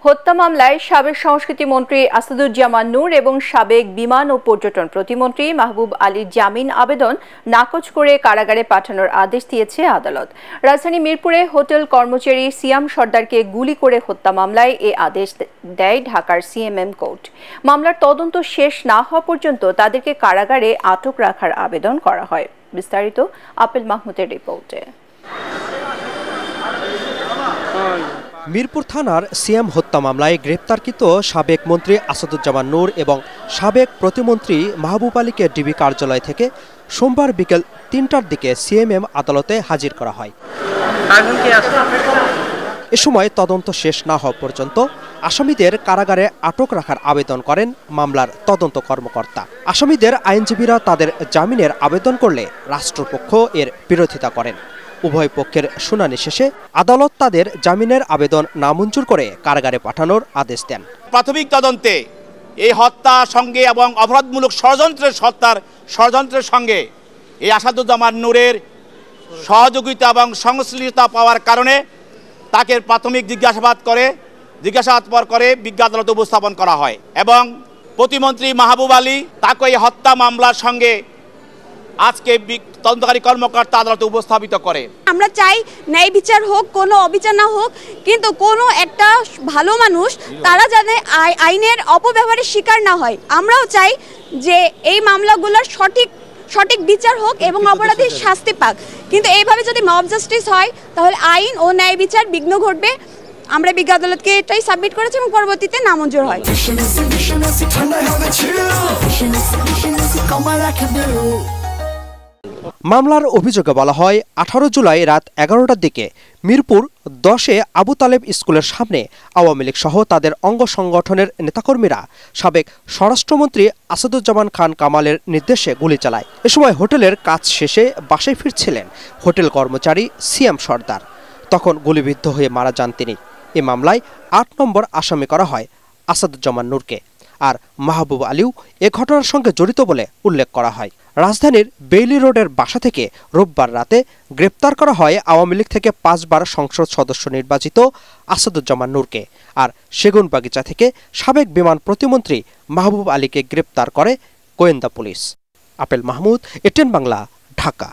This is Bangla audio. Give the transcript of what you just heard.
হত্যা মামলায় সাবেক সংস্কৃতি মন্ত্রী আসাদুজ্জামান নূর এবং সাবেক বিমান ও পর্যটন প্রতিমন্ত্রী মাহবুব আলীর জামিন আবেদন নাকচ করে কারাগারে পাঠানোর আদেশ দিয়েছে আদালত। রাজধানী মিরপুরে হোটেল কর্মচারী সিয়াম সর্দারকে গুলি করে হত্যা মামলায় এ আদেশ দেয় ঢাকার সিএমএম কোর্ট। মামলার তদন্ত শেষ না হওয়া পর্যন্ত তাদেরকে কারাগারে আটক রাখার আবেদন করা হয়। বিস্তারিত আপেল মাহমুদের রিপোর্টে। মিরপুর থানার সিএম হত্যা মামলায় গ্রেপ্তারকৃত সাবেক মন্ত্রী আসাদুজ্জামান নূর এবং সাবেক প্রতিমন্ত্রী মাহবুব আলীকে ডিবি কার্যালয় থেকে সোমবার বিকেল ৩টার দিকে সিএমএম আদালতে হাজির করা হয়। এ সময় তদন্ত শেষ না হওয়া পর্যন্ত আসামিদের কারাগারে আটক রাখার আবেদন করেন মামলার তদন্ত কর্মকর্তা। আসামিদের আইনজীবীরা তাদের জামিনের আবেদন করলে রাষ্ট্রপক্ষ এর বিরোধিতা করেন। উভয় পক্ষের শুনানি শেষে আদালত তাদের জামিনের আবেদন নামঞ্জুর করে কারাগারে পাঠানোর আদেশ দেন। প্রাথমিক তদন্তে এই হত্যার সঙ্গে এবং অপরাধমূলক ষড়যন্ত্রের সঙ্গে এই আসাদুজ্জামান নূরের সহযোগিতা এবং সংশ্লিষ্টতা পাওয়ার কারণে তাকে প্রাথমিক জিজ্ঞাসাবাদ করে বিজ্ঞ আদালতে উপস্থাপন করা হয় এবং প্রতিমন্ত্রী মাহবুব আলী তাকে এই হত্যা মামলার সঙ্গে আজকে তদন্তকারী কর্মকর্তা আদালতে উপস্থাপিত করে। আমরা চাই ন্যায় বিচার হোক, কোনো অবিচার না হোক, কিন্তু কোনো একটা ভালো মানুষ তারা যাতে আইনের অপব্যবহারের শিকার না হয়। আমরাও চাই যে এই মামলাগুলোর সঠিক বিচার হোক এবং অপরাধীর শাস্তি পাক। কিন্তু এইভাবে যদি মব জাস্টিস হয় তাহলে আইন ও ন্যায় বিচার বিঘ্ন ঘটবে। আমরা বিজ্ঞ আদালতকে এটাই সাবমিট করেছি এবং পরবর্তীতে নামঞ্জুর হয়। মামলার অভিযোগে বলা হয় 18 জুলাই রাত 11টার দিকে মিরপুর 10-এ আবু তালেব স্কুলের সামনে আওয়ামী লীগ সহ তাদের অঙ্গ সংগঠনের নেতাকর্মীরা সাবেক স্বরাষ্ট্রমন্ত্রী আসাদুজ্জামান খান কামালের নির্দেশে গুলি চালায়। এ সময় হোটেলের কাজ শেষে বাসায় ফিরছিলেন হোটেল কর্মচারী সিয়াম সর্দার। তখন গুলিবিদ্ধ হয়ে মারা যান তিনি। এ মামলায় 8 নম্বর আসামি করা হয় আসাদুজ্জামান নূরকে। আর মাহবুব আলীও এ ঘটনার সঙ্গে জড়িত বলে উল্লেখ করা হয়। রাজধানীর বেইলি রোডের বাসা থেকে রোববার রাতে গ্রেপ্তার করা হয় আওয়ামী লীগ থেকে 5 বার সংসদ সদস্য নির্বাচিত আসাদুজ্জামান নূরকে। আর সেগুনবাগিচা থেকে সাবেক বিমান প্রতিমন্ত্রী মাহবুব আলীকে গ্রেপ্তার করে গোয়েন্দা police. Apple Mahmud, ATN Bangla, Dhaka.